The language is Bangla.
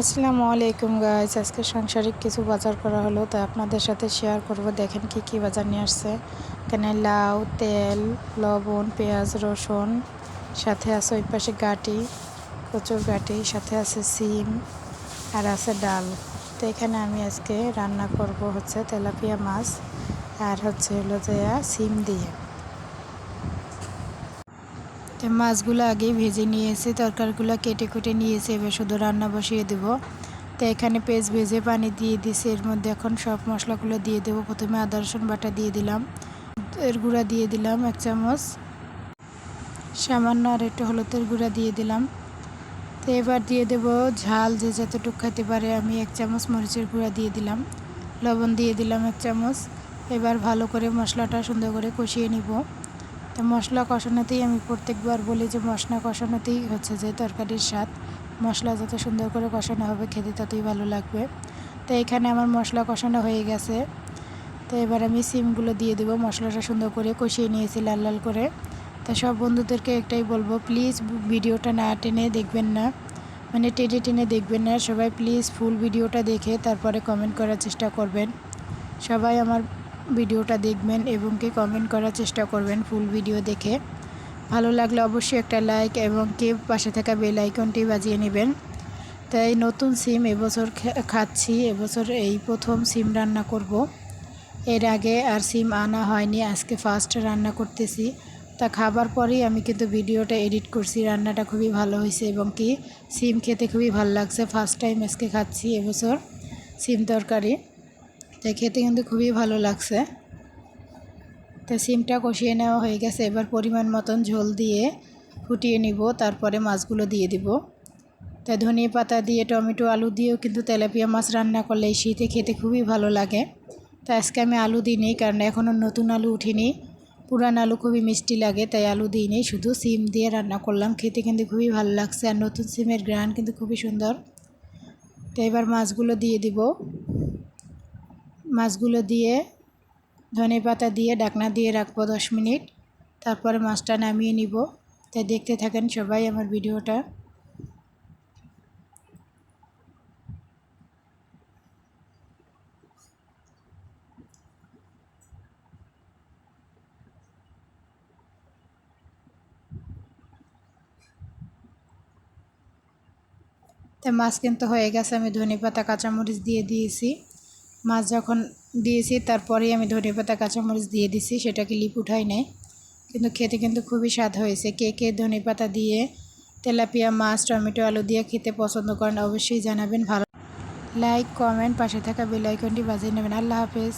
আসসালামু আলাইকুম গাইস। আজকে সাংসারিক কিছু বাজার করা হলো, তো আপনাদের সাথে শেয়ার করব। দেখেন কি কি বাজার নিয়ে আসছে। এখানে লাউ, তেল, লবণ, পেঁয়াজ, রসুন, সাথে আছে ওই পাশে গাটি, কচুর গাটি, সাথে আছে সিম আর আছে ডাল। তো এখানে আমি আজকে রান্না করব হচ্ছে তেলাপিয়া মাছ আর হলো যে সিম দিয়ে। তো মাছগুলো আগেই ভেজে নিয়েছি, তরকারিগুলো কেটে কুটে নিয়েছি, এবার শুধু রান্না বসিয়ে দেব। তো এখানে পেঁয়াজ ভেজে পানি দিয়ে দিছি, এর মধ্যে এখন সব মশলাগুলো দিয়ে দেবো। প্রথমে আদা রসুন বাটা দিয়ে দিলাম, এর গুঁড়া দিয়ে দিলাম 1 চামচ, সামান্য আর একটু হলুদের গুঁড়া দিয়ে দিলাম। তো এবার দিয়ে দেব ঝাল যে যতটুকু খেতে পারে, আমি 1 চামচ মরিচের গুঁড়া দিয়ে দিলাম, লবণ দিয়ে দিলাম 1 চামচ। এবার ভালো করে মশলাটা সুন্দর করে কষিয়ে নিব। তো মশলা কষানোতেই আমি প্রত্যেকবার বলি যে মশলা কষানোতেই হচ্ছে যে তরকারির স্বাদ। মশলা যত সুন্দর করে কষানো হবে খেতে ততই ভালো লাগবে। তো এখানে আমার মশলা কষানো হয়ে গেছে। তো এবার আমি সিমগুলো দিয়ে দেবো। মশলাটা সুন্দর করে কষিয়ে নিয়েছি লাল লাল করে। তা সব বন্ধুদেরকে একটাই বলবো, প্লিজ ভিডিওটা না টেনে দেখবেন না, মানে টেনে টেনে দেখবেন না। সবাই প্লিজ ফুল ভিডিওটা দেখে তারপরে কমেন্ট করার চেষ্টা করবেন। সবাই আমার ভিডিওটা দেখবেন এবং কি কমেন্ট করার চেষ্টা করবেন ফুল ভিডিও দেখে। ভালো লাগলে অবশ্যই একটা লাইক এবং কে পাশে থাকা বেল আইকনটি বাজিয়ে নেবেন। তাই নতুন সিম এবছর খাচ্ছি, এবছর এই প্রথম সিম রান্না করব। এর আগে আর সিম আনা হয়নি, আজকে ফার্স্ট রান্না করতেছি। তা খাবার পরেই আমি কিন্তু ভিডিওটা এডিট করছি। রান্নাটা খুবই ভালো হয়েছে এবং কি সিম খেতে খুবই ভালো লাগছে। ফার্স্ট টাইম আজকে খাচ্ছি এবছর সিম তরকারি, তাই খেতে কিন্তু খুবই ভালো লাগছে। তো সিমটা কষিয়ে নেওয়া হয়ে গেছে, এবার পরিমাণ মতন ঝোল দিয়ে ফুটিয়ে নিব, তারপরে মাছগুলো দিয়ে দিব। তাই ধনিয়া পাতা দিয়ে, টমেটো, আলু দিয়েও কিন্তু তেলাপিয়া মাছ রান্না করলে এই শীতে খেতে খুবই ভালো লাগে। তো আজকে আমি আলু দিইনি, কারণ এখনও নতুন আলু উঠিনি। পুরান আলু খুবই মিষ্টি লাগে, তাই আলু দিইনি, শুধু সিম দিয়ে রান্না করলাম। খেতে কিন্তু খুবই ভালো লাগছে, আর নতুন সিমের গ্রান কিন্তু খুবই সুন্দর। তো এবার মাছগুলো দিয়ে দিব। মাছগুলো দিয়ে ধনে পাতা দিয়ে ঢাকনা দিয়ে রাখবো 10 মিনিট, তারপরে মাছটা নামিয়ে নিব। তাই দেখতে থাকেন সবাই আমার ভিডিওটা। তো মাছ কিন্তু হয়ে গেছে, আমি ধনে পাতা কাঁচামরিচ দিয়ে দিয়েছি। মাছ যখন দিয়েছি তারপরেই আমি ধনে পাতা কাঁচামরিচ দিয়ে দিছি, সেটাকে লিপ উঠাই নাই। কিন্তু খেতে কিন্তু খুবই স্বাদ হয়েছে। কে কে ধনে পাতা দিয়ে তেলাপিয়া মাছ, টমেটো, আলু দিয়ে খেতে পছন্দ করেন অবশ্যই জানাবেন। ভালো লাইক, কমেন্ট, পাশে থাকা বেল আইকনটি বাজিয়ে নেবেন। আল্লাহ হাফেজ।